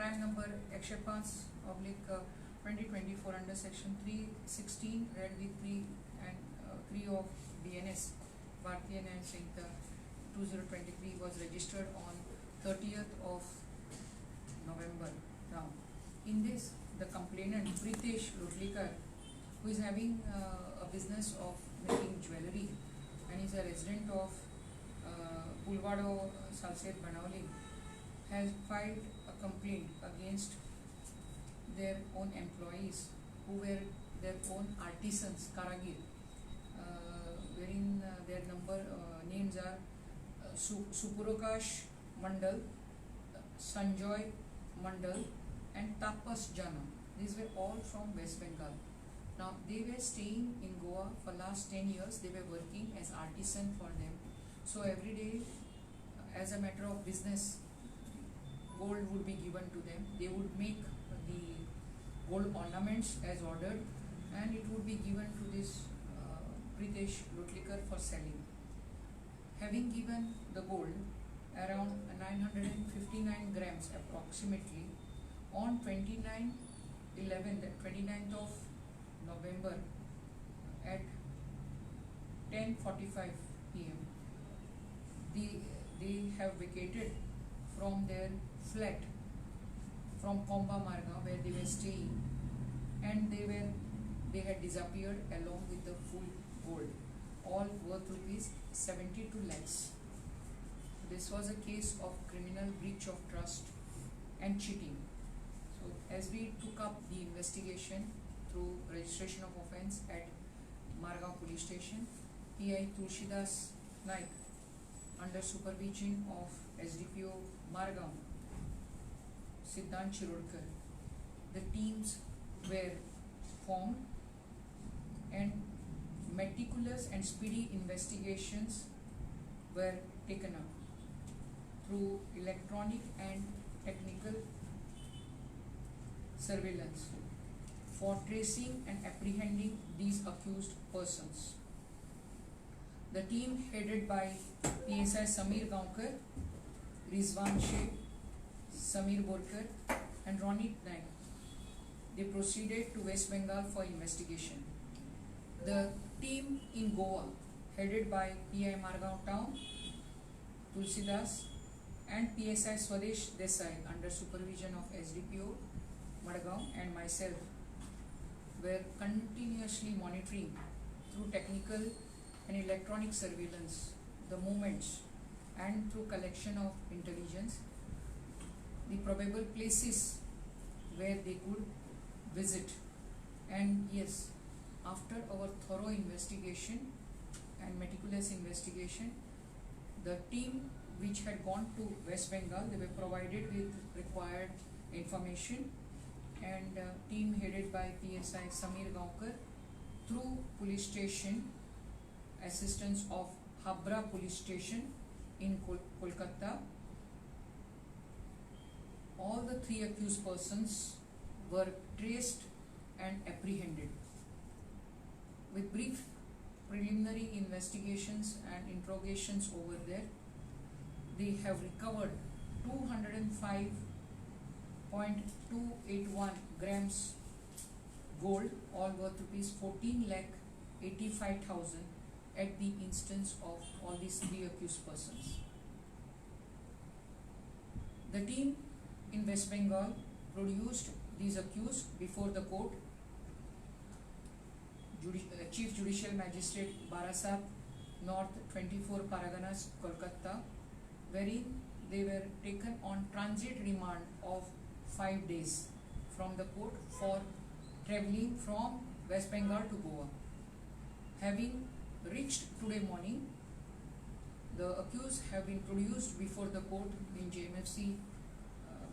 PAN number 105/2024 under section 316 read with 3 and 3 of BNS Bharatiya Nyaya Sanhita 2023 was registered on 30th of November. Now, in this, the complainant Pritesh Lutlikar, who is having a business of making jewellery and is a resident of Pulvado Salset Banawali, has filed a complaint against their own employees who were their own artisans, Karagir, wherein their names are Supurokash Mandal, Sanjoy Mandal and Tapas Jana. These were all from West Bengal. Now they were staying in Goa for last 10 years. They were working as artisan for them. So every day, as a matter of business, gold would be given to them. They would make the gold ornaments as ordered, and it would be given to this Pritesh Lutlikar for selling. Having given the gold around 959 grams approximately on 29th of November at 10:45 p.m. They have vacated from their flat from Komba Marga where they were staying, and they had disappeared along with the full gold, all worth rupees 72 lakhs. This was a case of criminal breach of trust and cheating. So as we took up the investigation through registration of offence at Mormugao Police Station, PI Tulsidas Naik, under supervision of SDPO Mormugao Siddhant Chirodkar, the teams were formed and meticulous and speedy investigations were taken up through electronic and technical surveillance for tracing and apprehending these accused persons. The team headed by PSI Samir Gaonkar, Rizwan Sheikh, Samir Borkar and Ronit Naik, they proceeded to West Bengal for investigation. The team in Goa, headed by PI Mormugao Town, Tulsidas and PSI Swadesh Desai under supervision of SDPO Mormugao and myself, were continuously monitoring through technical and electronic surveillance the movements and through collection of intelligence the probable places where they could visit. And yes, after our thorough investigation and meticulous investigation, the team which had gone to West Bengal, they were provided with required information, and team headed by PSI Samir Gaonkar through police station assistance of Habra Police Station in Kolkata, all the 3 accused persons were traced and apprehended. With brief preliminary investigations and interrogations over there, they have recovered 205.281 grams gold, all worth rupees 14,85,000 at the instance of all these 3 accused persons. The team in West Bengal produced these accused before the court. Chief Judicial Magistrate Barasat North 24 Paraganas, Kolkata, wherein they were taken on transit remand of 5 days from the court for travelling from West Bengal to Goa. Having reached today morning, the accused have been produced before the court in JMFC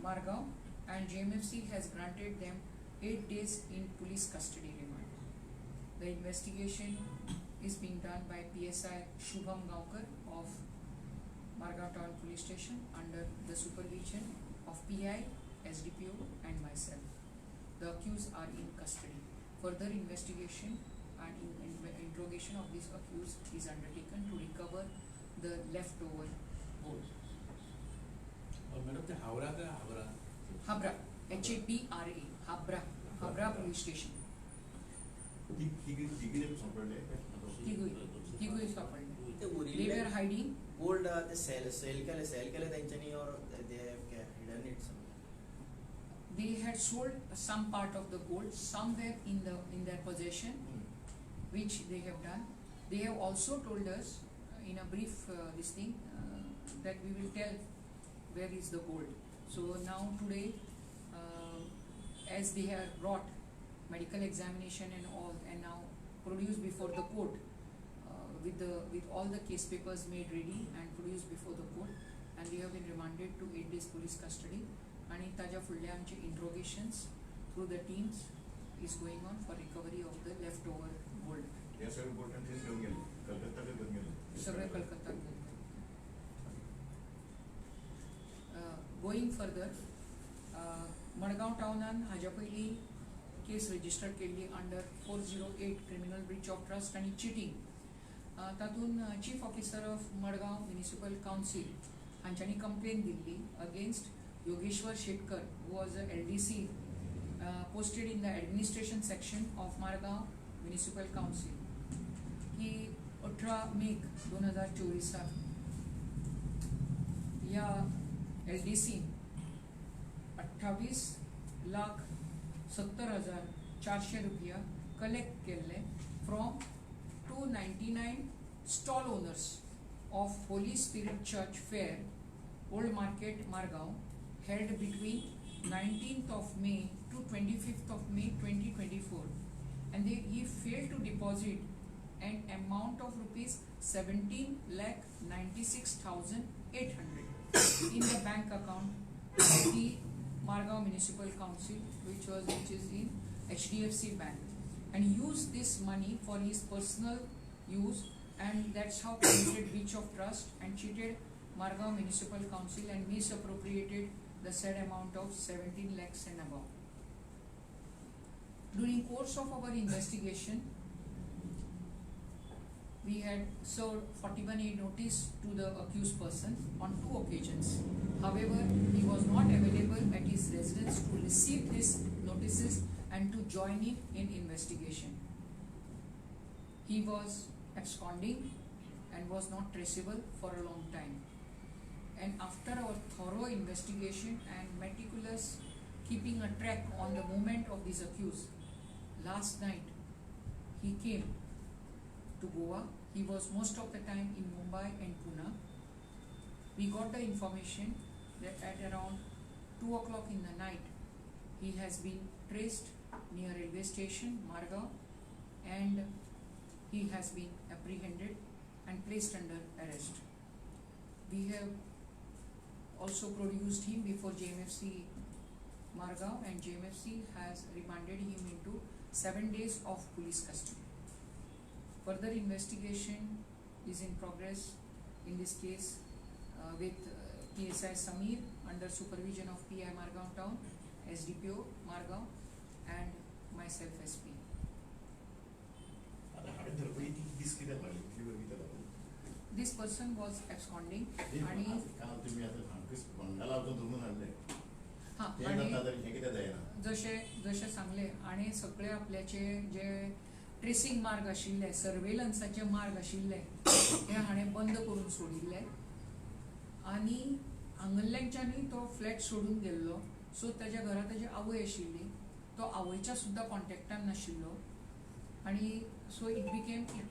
Mormugao, and JMFC has granted them 8 days in police custody remand. The investigation is being done by PSI Shubham Gaonkar of Mormugao Town Police Station under the supervision of PI, SDPO and myself. The accused are in custody. Further investigation and interrogation of these accused is undertaken to recover the leftover gold. Madam, the Howrah Habra, H-A-B-R-A, Habra police station. तिघही सापडले. They were hiding. Gold ते sell केले त्यांच्यानी or they have hidden it somewhere. They had sold some part of the gold somewhere in their possession, which they have done. They have also told us in a brief that we will tell where is the gold. So now today, as they have brought medical examination and all, and now produced before the court with all the case papers made ready and produced before the court, and they have been remanded to 8 days police custody. आणि ताज्या फुडल्या आमचे interrogations through the teams is going on for recovery of the left over gold. या सगळ्या gold घेऊन गेले कलकत्ता घेऊन गेले सगळे कलकत्ता गेले. गोइंग फर्दर, मडगांव टाउनान हाज्या पयली केस रजिस्टर केल्ली under 408 criminal breach of trust आनी चिटींग. तातून chief officer of Madgaon municipal council हांच्यांनी कंप्लेन दिल्ली against Yogeshwar Shetkar, who was a LDC posted in the administration section of Mormugao Municipal Council. की 18 मे 2024 या LDC 28,70,400 रुपया collect केले from 299 stall owners of Holi spirit church fair old market Mormugao held between 19th of May to 25th of May 2024, and he failed to deposit an amount of rupees 17,96,800 in the bank account of the Mormugao Municipal Council, which is in HDFC Bank, and used this money for his personal use, and that's how he committed breach of trust and cheated Mormugao Municipal Council and misappropriated the said amount of 17 lakhs and above. During course of our investigation, we had served 41A notice to the accused person on 2 occasions. However, he was not available at his residence to receive these notices and to join in investigation. He was absconding and was not traceable for a long time. And after our thorough investigation and meticulous keeping a track on the movement of these accused, last night he came to Goa. He was most of the time in Mumbai and Pune. We got the information that at around 2 o'clock in the night he has been traced near railway station Mormugao, and he has been apprehended and placed under arrest. We have also produced him before JMFC Mormugao, and JMFC has remanded him into 7 days of police custody. Further investigation is in progress in this case with PSI Samir under supervision of PI Mormugao Town, SDPO Mormugao, and myself SP. This person was absconding आणि जशे सांगले आणि सगळे आपल्याचे जे tracing मार्ग आशिल्ले, सर्वेलन्साचे मार्ग आशिल्ले हे हाणें बंद करून सोडिल्ले, आनी हांगल्ल्यांच्यानी तो फ्लॅट सोडून गेल्लो. सो ताच्या घरा ताची आवय आशिल्ली, तो आवयच्या सुद्दां कॉन्टॅक्टान नाशिल्लो, आनी so it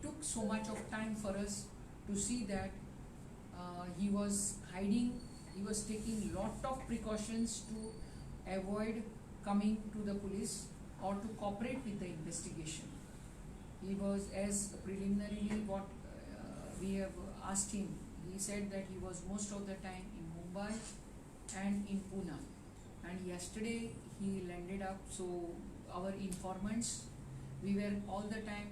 took so much of time for us to see that he was hiding. He was taking lot of precautions to avoid coming to the police or to cooperate with the investigation. He was, as preliminarily what we have asked him, he said that he was most of the time in Mumbai and in Pune, and yesterday he landed up. So our informants, we were all the time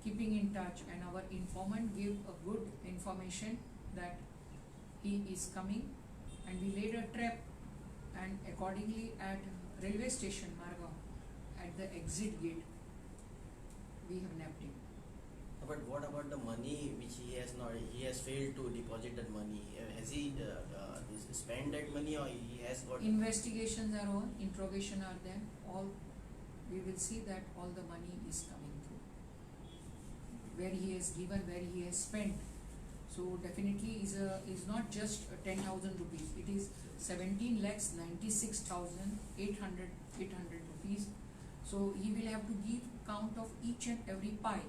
keeping in touch, and our informant gave a good information that he is coming, and we laid a trap, and accordingly at railway station Mormugao at the exit gate we have nabbed him. But what about the money which he has failed to deposit that money? Has he spent that money, or he has got? Investigations are on, interrogation are there, all, we will see that all the money is coming through. Where he has given, where he has spent. So definitely is not just 10,000 rupees, it is 17,96,800 rupees. So he will have to give count of each and every pie,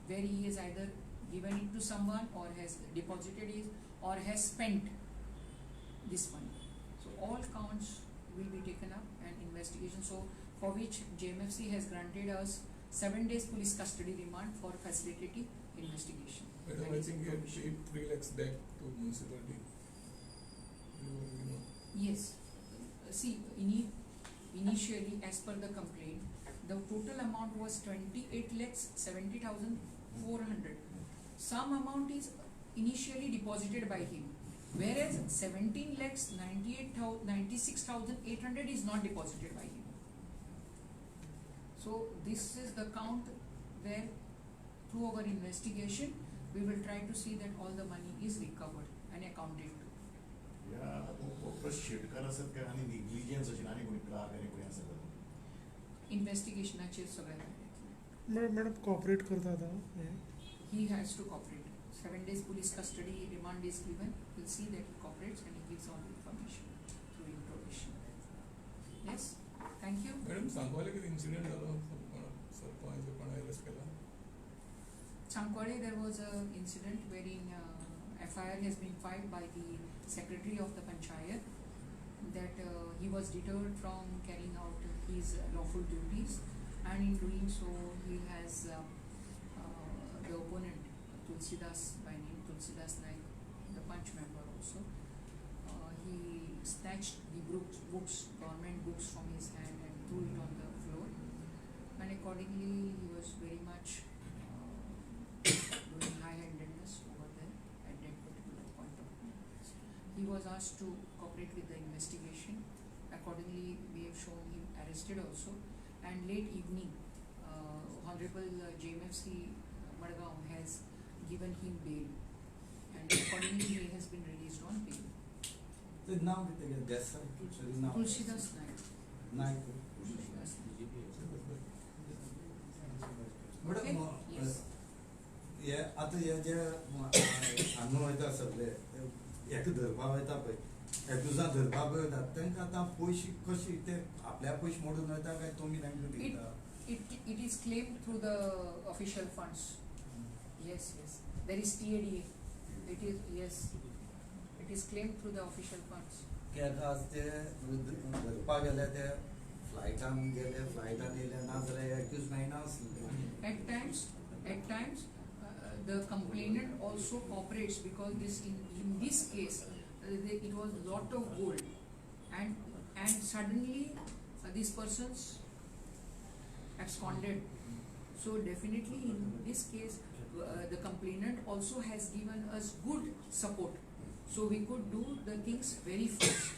where he has either given it to someone, or has deposited it, or has spent this money. So all counts will be taken up and investigation. So for which JMFC has granted us 7 days police custody remand for facilitating investigation. Madam, I think he had paid 3 lakhs back to municipality. Yes. See, initially, as per the complaint, the total amount was 28,70,400. Some amount is initially deposited by him, whereas 17,96,800 is not deposited by him. So this is the count where, through our investigation, we will try to see that all the money is recovered and accounted to. या शेतकार असत काय आणि negligence अशी आणि कोणी Clark आणि कोणी असं करत इन्व्हेस्टिगेशनाचे सगळ्या मॅडम कॉपरेट करता आता he has to cooperate. 7 days police custody remand is given. We'll see that he cooperates and he gives all the information through interrogation. Yes, thank you. Madam सांगवाले की इन्सिडेंट झालं सरपंच पण अरेस्ट केला. Sancoale, there was an incident wherein FIR has been filed by the secretary of the Panchayat that he was deterred from carrying out his lawful duties, and in doing so he has the opponent Tulsidas by name Tulsidas Naik, the Panch member also. He snatched the books, government books from his hand and threw it on the floor, and accordingly he was very much doing high-handedness over there at that particular point of time. He was asked to cooperate with the investigation. Accordingly, we have shown him arrested also, and late evening, Honorable JMFC Mormugao has given him bail, and accordingly he has been released on bail. The नाम कितने के जैसा नाम Tulsidas Naik. Naik Tulsidas Naik. Madam Yes. हे आता हे जे हांगा वयता सगळे एक धरपा वयता पळय एकूजा धरपा वयता तांकां आतां पयशे कशे ते आपल्या पयशे मोडून वयता काय तुमी तांकां दिता It is claimed through the official funds. Yes. There is TADA. It is claimed through the official funds. कित्याक आज ते धरपा गेले ते फ्लायटान गेले फ्लायटान येयले ना जाल्यार एक्यूज मेळना आसले At times, the complainant also cooperates because in this case, it was lot of gold, and suddenly these persons absconded. So definitely in this case, the complainant also has given us good support, so we could do the things very fast.